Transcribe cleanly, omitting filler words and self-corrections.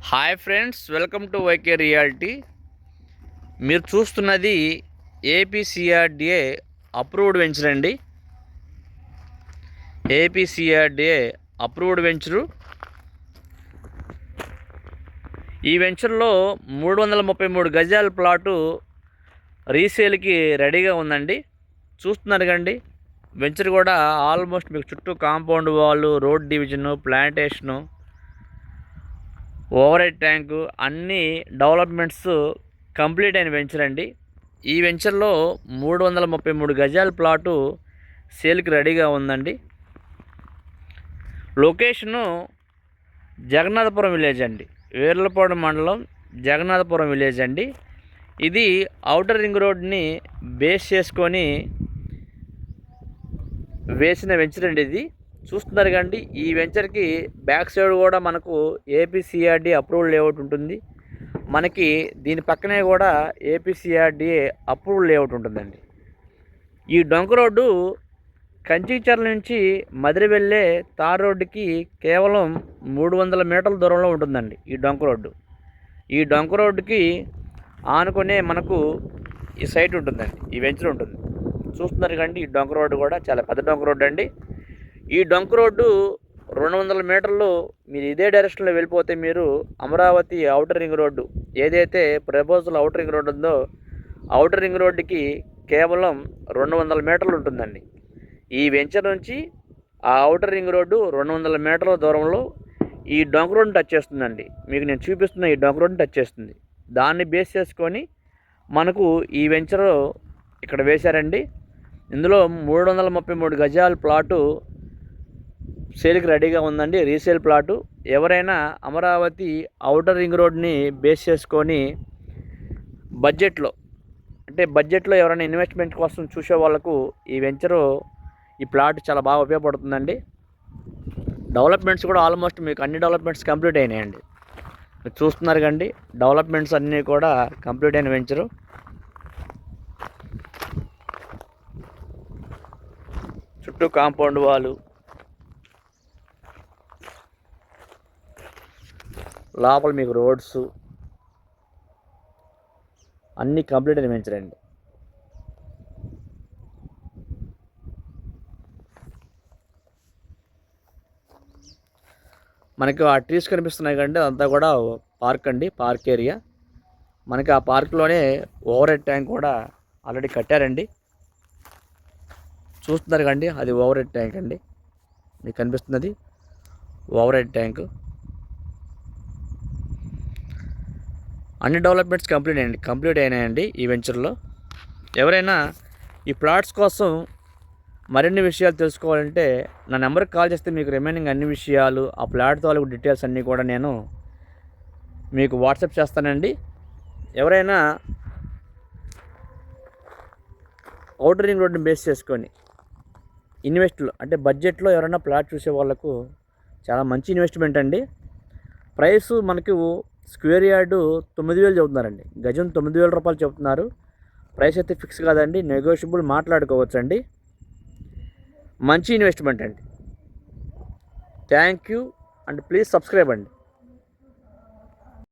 Hi friends, welcome to YK reality. మీరు చూస్తున్నది APCRDA approved venture అండి. APCRDA approved venture. ఈ వెంచర్లో 333 గజాల ప్లాటు రీసేల్కి రెడీగా ఉందండి. చూస్తున్నారు కండి, వెంచర్ కూడా ఆల్మోస్ట్ మీకు చుట్టూ కాంపౌండ్ వాళ్ళు, road division, plantation, over head tank అన్ని డెవలప్మెంట్స్ కంప్లీట్ అయిన వెంచర్ అండి. ఈ వెంచర్లో 333 గజాల ప్లాటు సేల్కి రెడీగా ఉందండి. లొకేషను జగన్నాథపురం విలేజ్ అండి, వేర్లపాడు మండలం జగన్నాథపురం విలేజ్ అండి. ఇది ఔటర్ రింగ్ రోడ్ని బేస్ చేసుకొని వేసిన వెంచర్ అండి. ఇది చూస్తున్నారు కండి, ఈ వెంచర్కి బ్యాక్ సైడ్ కూడా మనకు ఏపీసీఆర్డీ అప్రూవ్డ్ లేఅవుట్ ఉంటుంది. మనకి దీని పక్కనే కూడా ఏపీసీఆర్డీ అప్రూవ్డ్ లేఅవుట్ ఉంటుందండి. ఈ డొంక రోడ్డు కంచిచర్ల నుంచి మదిరి వెళ్ళే తార్ రోడ్డుకి కేవలం 300 మీటర్ల దూరంలో ఉంటుందండి ఈ డొంక రోడ్డు. ఈ డొంక రోడ్డుకి ఆనుకునే మనకు ఈ సైట్ ఉంటుందండి, ఈ వెంచర్ ఉంటుంది. చూస్తున్నారు కండి, ఈ డొంక రోడ్డు కూడా చాలా పెద్ద డొంక రోడ్డు అండి. ఈ డొంక రోడ్డు 200 మీటర్లు మీరు ఇదే డైరెక్షన్లో వెళ్ళిపోతే మీరు అమరావతి ఔటర్ రింగ్ రోడ్డు, ఏదైతే ప్రపోజల్ ఔటర్ రింగ్ రోడ్డు ఉందో ఔటర్ రింగ్ రోడ్డుకి కేవలం 200 మీటర్లు ఉంటుందండి. ఈ వెంచర్ నుంచి ఆ ఔటర్ రింగ్ రోడ్డు 200 మీటర్ల దూరంలో ఈ డొంక రోడ్డుని టచ్ చేస్తుందండి. మీకు నేను చూపిస్తున్న ఈ డొంక రోడ్డుని టచ్ చేస్తుంది. దాన్ని బేస్ చేసుకొని మనకు ఈ వెంచర్ ఇక్కడ వేశారండి. ఇందులో 333 గజాల ప్లాటు సేల్కి రెడీగా ఉందండి, రీసేల్ ప్లాటు. ఎవరైనా అమరావతి ఔటర్ రింగ్ రోడ్ని బేస్ చేసుకొని బడ్జెట్లో ఎవరైనా ఇన్వెస్ట్మెంట్ కోసం చూసే వాళ్ళకు ఈ వెంచరు, ఈ ప్లాట్ చాలా బాగా ఉపయోగపడుతుందండి. డెవలప్మెంట్స్ కూడా ఆల్మోస్ట్ మీకు అన్ని డెవలప్మెంట్స్ కంప్లీట్ అయినాయండి. మీరు చూస్తున్నారు కండి, డెవలప్మెంట్స్ అన్నీ కూడా కంప్లీట్ అయిన వెంచరు. చుట్టూ కాంపౌండ్ వాళ్ళు, లోపల మీకు రోడ్స్ అన్నీ కంప్లీట్ అయిన వెంచర్ అండి. మనకు ఆ ట్రీస్ కనిపిస్తున్నాయి కండి, అదంతా కూడా పార్క్ అండి, పార్క్ ఏరియా. మనకి ఆ పార్క్లోనే ఓవర్ హెడ్ ట్యాంక్ కూడా ఆల్రెడీ కట్టారండి. చూస్తున్నారు కండి, అది ఓవర్ హెడ్ ట్యాంక్ అండి. మీకు కనిపిస్తున్నది ఓవర్ హెడ్ ట్యాంక్. అన్ని డెవలప్మెంట్స్ కంప్లీట్ అయినాయండి ఈ వెంచర్లో. ఎవరైనా ఈ ప్లాట్స్ కోసం మరిన్ని విషయాలు తెలుసుకోవాలంటే నా నెంబర్కి కాల్ చేస్తే మీకు రిమైనింగ్ అన్ని విషయాలు, ఆ ప్లాట్ తాలూకు డీటెయిల్స్ అన్నీ కూడా నేను మీకు వాట్సాప్ చేస్తానండి. ఎవరైనా ఔటర్ రింగ్ రోడ్ని బేస్ చేసుకొని బడ్జెట్లో ఎవరైనా ప్లాట్ చూసే వాళ్ళకు చాలా మంచి ఇన్వెస్ట్మెంట్ అండి. ప్రైస్ మనకు స్క్వేర్ యార్డు 9,000 చెబుతున్నారండి, గజం 9,000 రూపాయలు చెబుతున్నారు. ప్రైస్ అయితే ఫిక్స్ కాదండి, నెగోషియబుల్ మాట్లాడుకోవచ్చు అండి. మంచి ఇన్వెస్ట్మెంట్ అండి. Thank you and please subscribe అండి.